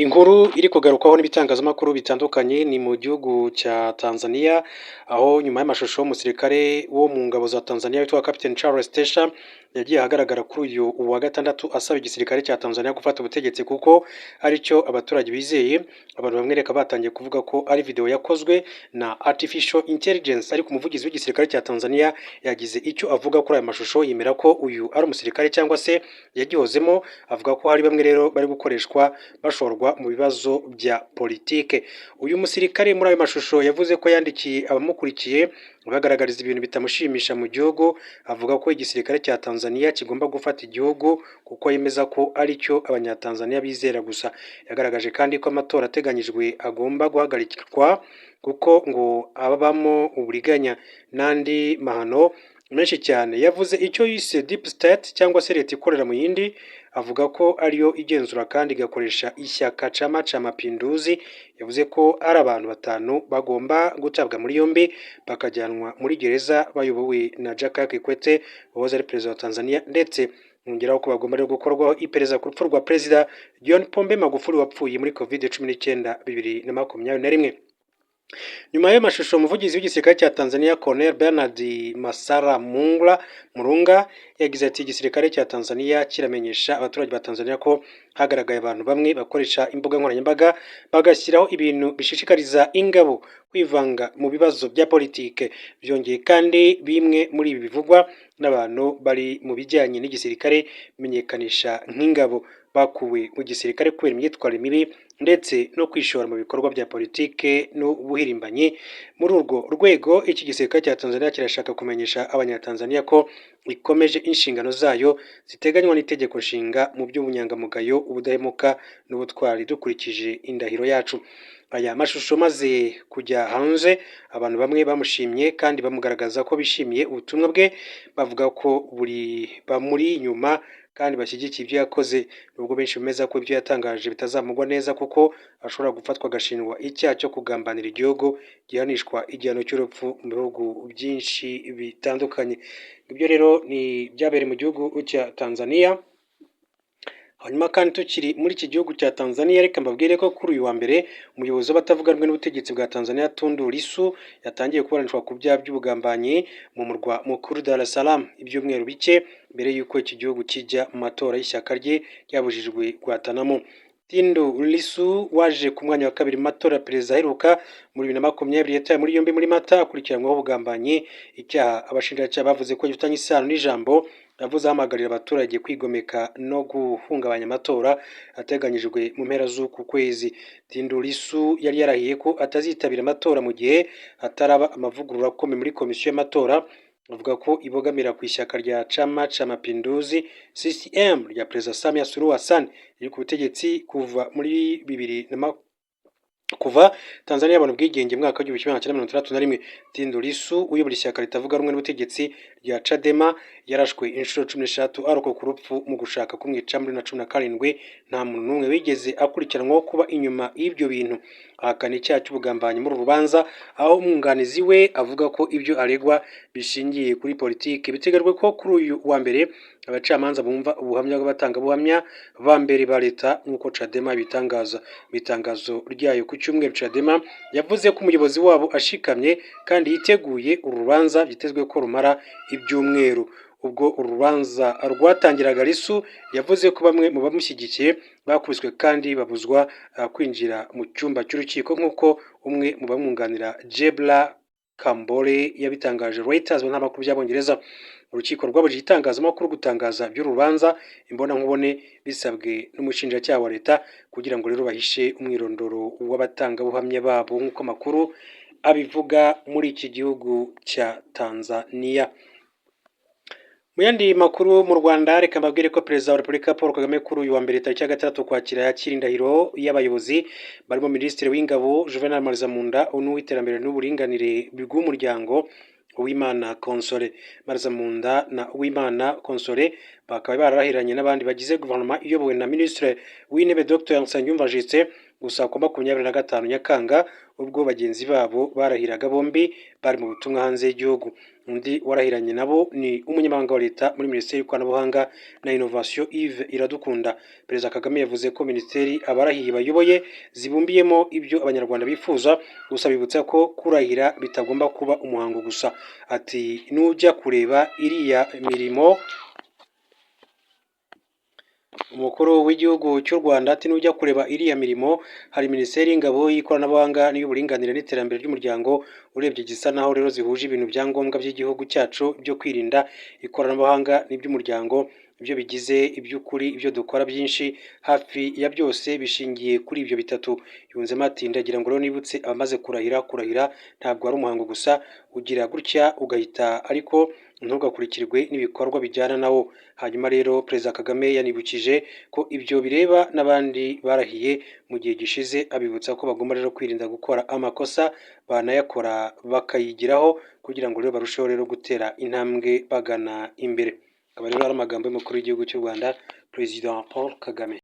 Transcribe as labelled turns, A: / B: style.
A: Inkuru iri kugarukwaho n'ibitangazamakuru bitandukanye ni mu gihugu cya Tanzania, aho nyuma y'amashusho y'umusirikare wo mu ngabo za Tanzania witwa Captain Charles Tesha yagiye ahagaragara kuri uyu wa gatandatu asaba igisirikare cya Tanzania gufata ubutegetsi kuko aricyo abaturage bizeye. Abantu bamwe reka batangiye kuvuga ko ari video yakozwe na artificial intelligence, ariko umuvugizi w'igisirikare cya Tanzania yagize icyo avuga kuri aya mashusho, yemera ko uyu ari umusirikare cyangwa se yagihozemo. Avuga ko hari bamwe rero bari gukoreshwa bashorwa mu bibazo bya politike. Uyu musirikare muri ayo mashusho yavuze ko yandikiye abamukurikiye bagaragariza ibintu bitamushimisha mu gihugu. Avuga ko igisirikare cya Tanzania kigomba gufata igihugu kuko yemeza ko aricyo abanyatanzania bizera gusa. Yagaragaje kandi ko amatora ateganyijwe agomba guhagarikwa kuko ngo abamo uburiganya n'andi mahano menshi cyane. Yavuze icyo yise deep state cyangwa se leta ikorera mu yindi. Avuga ko ariyo igenzura kandi igakoresha ishyaka Chama cha Mapinduzi. Yavuze ko ari abantu batanu bagomba gutabwa muri yombi bakajyanwa muri gereza bayobowe na Jakaya Kikwete wahoze ari perezida wa Tanzania, ndetse yongeraho ko bagomba gukorwaho iperereza ku rupfu rwa perezida John Pombe Magufuli wapfuye muri COVID-19 2021. Nyuma y'ayo mashusho, umuvugizi w'igisirikare cya Tanzania Colonel Bernard Masara Murunga yagize ati igisirikare cya Tanzania kiramenyesha abaturage ba Tanzania ko hagaragaye abantu bamwe bakoresha imbuga nkoranyambaga bagashyiraho ibintu bishishikariza ingabo kwivanga mu bibazo bya politike. Byongeye kandi bimwe muri ibi bivugwa n'abantu bari mu bijyanye n'igisirikare bimenyekanisha nk'ingabo bakuwe mu gisirikare kubera imyitwarire mibi ndetse no kwishora mu bikorwa bya politike n'ubuhirimbanyi. Muri urwo rwego, iki gisirikare cya Tanzania kirashaka kumenyesha abanyatanzania ko ikomeje inshingano zayo ziteganywa n'itegeko nshinga mu by'ubunyangamugayo, ubudahemuka n'ubutwari dukurikije indahiro yacu. Aya mashusho maze kujya hanze, abantu bamwe bamushimye kandi bamugaragaza ko bishimiye ubutumwa bwe, bavuga ko bamuri inyuma kandi bashyigikiye ibyo yakoze, nubwo benshi bemeza ko ibyo yatangaje bitazamugwa neza kuko ashobora gufatwa agashinjwa icyaha cyo kugambanira igihugu gihanishwa igihano cy'urupfu mu bihugu byinshi bitandukanye. Ibyo rero ni byabereye mu gihugu cya Tanzania. Hanyuma kandi tukiri muri iki gihugu cya Tanzania, reka mbabwire ko kuri uyu wa mbere umuyobozi w'abatavuga rumwe n'ubutegetsi bwa Tanzania Tundu Lissu yatangiye kuburanishwa ku byaha by'ubugambanyi mu murwa mukuru Dar es Salaam, ibyumweru bike mbere y'uko iki gihugu kijya mu matora y'ishyaka rye ryabujijwe guhatanamo. Tundu Lissu waje ku mwanya wa kabiri mu matora ya perezida aheruka muri 2020 yatawe muri yombi muri Mata akurikiranyweho ubugambanyi, icyaha abashinjacyaha bavuze ko gifitanye isano n'ijambo yavuze ahamagarira abaturage kwigomeka no guhungabanya amatora ateganyijwe mu mpera z'uku kwezi. Tundu Lissu yari yarahiye ko atazitabira amatora mu gihe hataraba amavugurura akomeye muri komisiyo y'amatora. Avuga ko ibogamira ku ishyaka rya Chama cha Mapinduzi CCM rya Perezida Samia Suluhu Hassan riri ku butegetsi kuva Tanzania yabona ubwigenge mu mwaka w'1961. Tundu Lissu uyobora ishyaka ritavuga rumwe n'ubutegetsi rya Chadema yarashwe inshuro 13 arokoka urupfu mu gushaka kumwica muri 2017. Nta muntu n'umwe wigeze akurikiranwaho kuba inyuma y'ibyo bintu. Ahakana icyaha cy'ubugambanyi muri rubanza, aho umwunganizi we avuga ko ibyo aregwa bishingiye kuri politiki. Biteganyijwe ko kuri uyu wa mbere abacamanza bumva ubuhamya bw'abatangabuhamya ba mbere ba leta nk'uko Chadema bitangaza. Mu itangazo ryayo ku cyumweru, Chadema yavuze ko umuyobozi wabo ashikamye kandi yiteguye uru rubanza byitezwe ko rumara ibyumweru. Ubwo uru rubanza rwatangiraga, Lissu yavuze ko bamwe mu bamushyigikiye bakubiswe kandi babuzwa kwinjira mu cyumba cy'urukiko nk'uko umwe mu bamwunganira Jebla Kambole yabitangaje Reuters n'amakuru by'Abongereza. Urukiko rwabujije itangazamakuru gutangaza by'uru rubanza imbonankubone bisabwe n'umushinjacyaha wa leta kugira ngo rero bahishe umwirondoro w'abatangabuhamya babo nk'uko amakuru abivuga muri iki gihugu cya Tanzania. Mu yandi makuru mu Rwanda, reka mbabwire ko Perezida wa Repubulika Paul Kagame kuri uyu wa mbere tariki ya 6 Ukwakira yakira indahiro y'abayobozi barimo Minisitiri w'Ingabo Juvenal Marizamunda, n'uw'iterambere n'uburinganire bw'umuryango Uwimana Console. Marizamunda na Uwimana Console bakaba bararahiranye n'abandi bagize guverinoma iyobowe na Minisitiri w'Intebe Dr Nsengiyumva Justin gusa ku 25 Nyakanga ubwo bagenzi babo barahiraga bombi bari mu butumwa hanze y'igihugu. Undi warahiranye nabo ni umunyamabanga wa leta muri Minisiteri y'Ikoranabuhanga na Innovation Yves Iradukunda. Perezida Kagame yavuze ko minisiteri abarahiye bayoboye zibumbiyemo ibyo abanyarwanda bifuza, gusa bibutsa ko kurahira bitagomba kuba umuhango gusa. Ati nujya kureba iriya mirimo umukuru w'igihugu cy'u Rwanda ati nujya kureba iriya mirimo hari Minisiteri y'Ingabo, y'Ikoranabuhanga n'iy'Uburinganire n'Iterambere ry'Umuryango. Urebye gisa naho rero zihuje ibintu byangombwa by'igihugu cyacu byo kwirinda ikoranabuhanga n'iby'umuryango, ibyo bigize iby'ukuri ibyo dukora byinshi hafi ya byose bishingiye kuri ibyo bitatu. Yunzemo ati ndagira ngo rero nibutse abamaze kurahira ntabwo ari umuhango gusa, ugira gutya ugahita ariko ntugakurikirwe n'ibikorwa bijyana nawo. Hanyuma rero Perezida Kagame yanibukije ko ibyo bireba n'abandi barahiye mu gihe gishize, abibutsa ko bagomba rero kwirinda gukora amakosa, banayakora bakayigiraho kugira ngo rero barusheho rero gutera intambwe bagana imbere. Akaba rero ari amagambo y'umukuru w'igihugu cy'u Rwanda Perezida Paul Kagame.